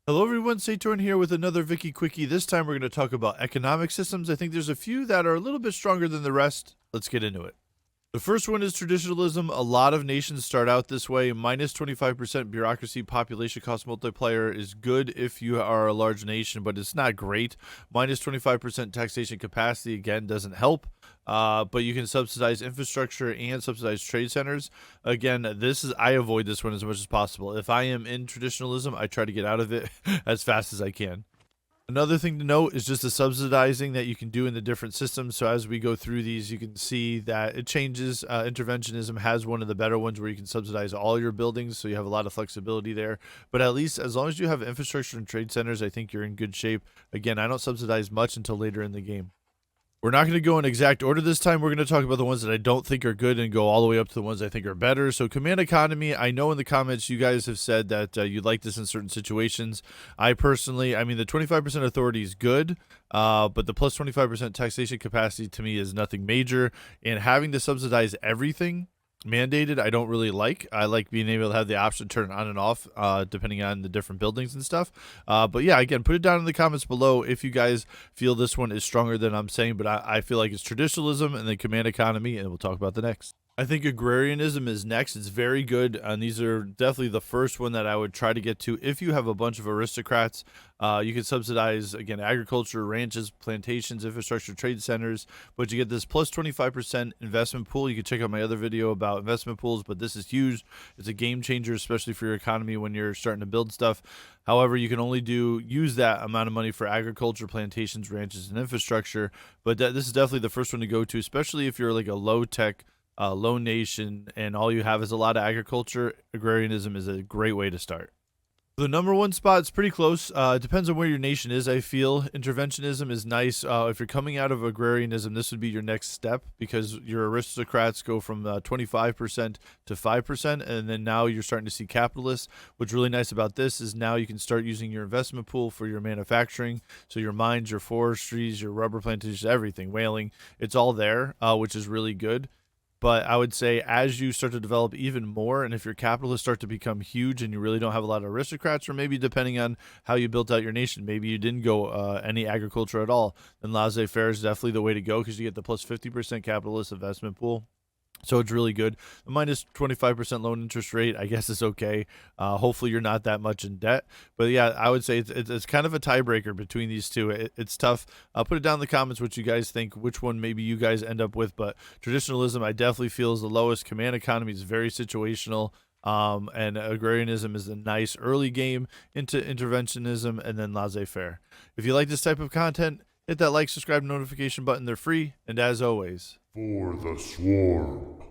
Hello everyone, Saturn here with another Vicky Quickie. This time we're going to talk about economic systems. I think there's a few that are a little bit stronger than the rest. Let's get into it. The first one is traditionalism. A lot of nations start out this way. Minus 25% bureaucracy population cost multiplier is good if you are a large nation, but it's not great. Minus 25% taxation capacity, again, doesn't help. But you can subsidize infrastructure and subsidize trade centers. Again, I avoid this one as much as possible. If I am in traditionalism, I try to get out of it as fast as I can. Another thing to note is just the subsidizing that you can do in the different systems. So as we go through these, you can see that it changes. Interventionism has one of the better ones where you can subsidize all your buildings, so you have a lot of flexibility there. But at least as long as you have infrastructure and trade centers, I think you're in good shape. Again, I don't subsidize much until later in the game. We're not going to go in exact order this time. We're going to talk about the ones that I don't think are good and go all the way up to the ones I think are better. So command economy, I know in the comments you guys have said that you'd like this in certain situations. I personally, I mean, the 25% authority is good, but the plus 25% taxation capacity to me is nothing major. And having to subsidize everything mandated, I don't really like. I like being able to have the option to turn on and off depending on the different buildings and stuff. But yeah, again, put it down in the comments below if you guys feel this one is stronger than I'm saying, but I feel like it's traditionalism and then command economy, and we'll talk about the next. I think agrarianism is next. It's very good, and these are definitely the first one that I would try to get to. If you have a bunch of aristocrats, you can subsidize, again, agriculture, ranches, plantations, infrastructure, trade centers, but you get this plus 25% investment pool. You can check out my other video about investment pools, but this is huge. It's a game changer, especially for your economy when you're starting to build stuff. However, you can only use that amount of money for agriculture, plantations, ranches, and infrastructure, but this is definitely the first one to go to, especially if you're like a low-tech lone nation and all you have is a lot of agriculture. Agrarianism is a great way to start. The number one spot is pretty close. It depends on where your nation is, I feel. Interventionism is nice. If you're coming out of agrarianism, this would be your next step because your aristocrats go from 25% to 5%, and then now you're starting to see capitalists. What's really nice about this is now you can start using your investment pool for your manufacturing. So your mines, your forestries, your rubber plantations, everything, whaling, it's all there, which is really good. But I would say as you start to develop even more, and if your capitalists start to become huge and you really don't have a lot of aristocrats, or maybe depending on how you built out your nation, maybe you didn't go any agriculture at all, then laissez-faire is definitely the way to go because you get the plus 50% capitalist investment pool. So it's really good. The minus 25% loan interest rate, I guess, is okay. Hopefully, you're not that much in debt. But yeah, I would say it's kind of a tiebreaker between these two. It's tough. Put it down in the comments what you guys think, which one maybe you guys end up with. But traditionalism, I definitely feel is the lowest. Command economy is very situational. And agrarianism is a nice early game into interventionism and then laissez-faire. If you like this type of content, hit that like, subscribe, notification button. They're free. And as always, For the swarm.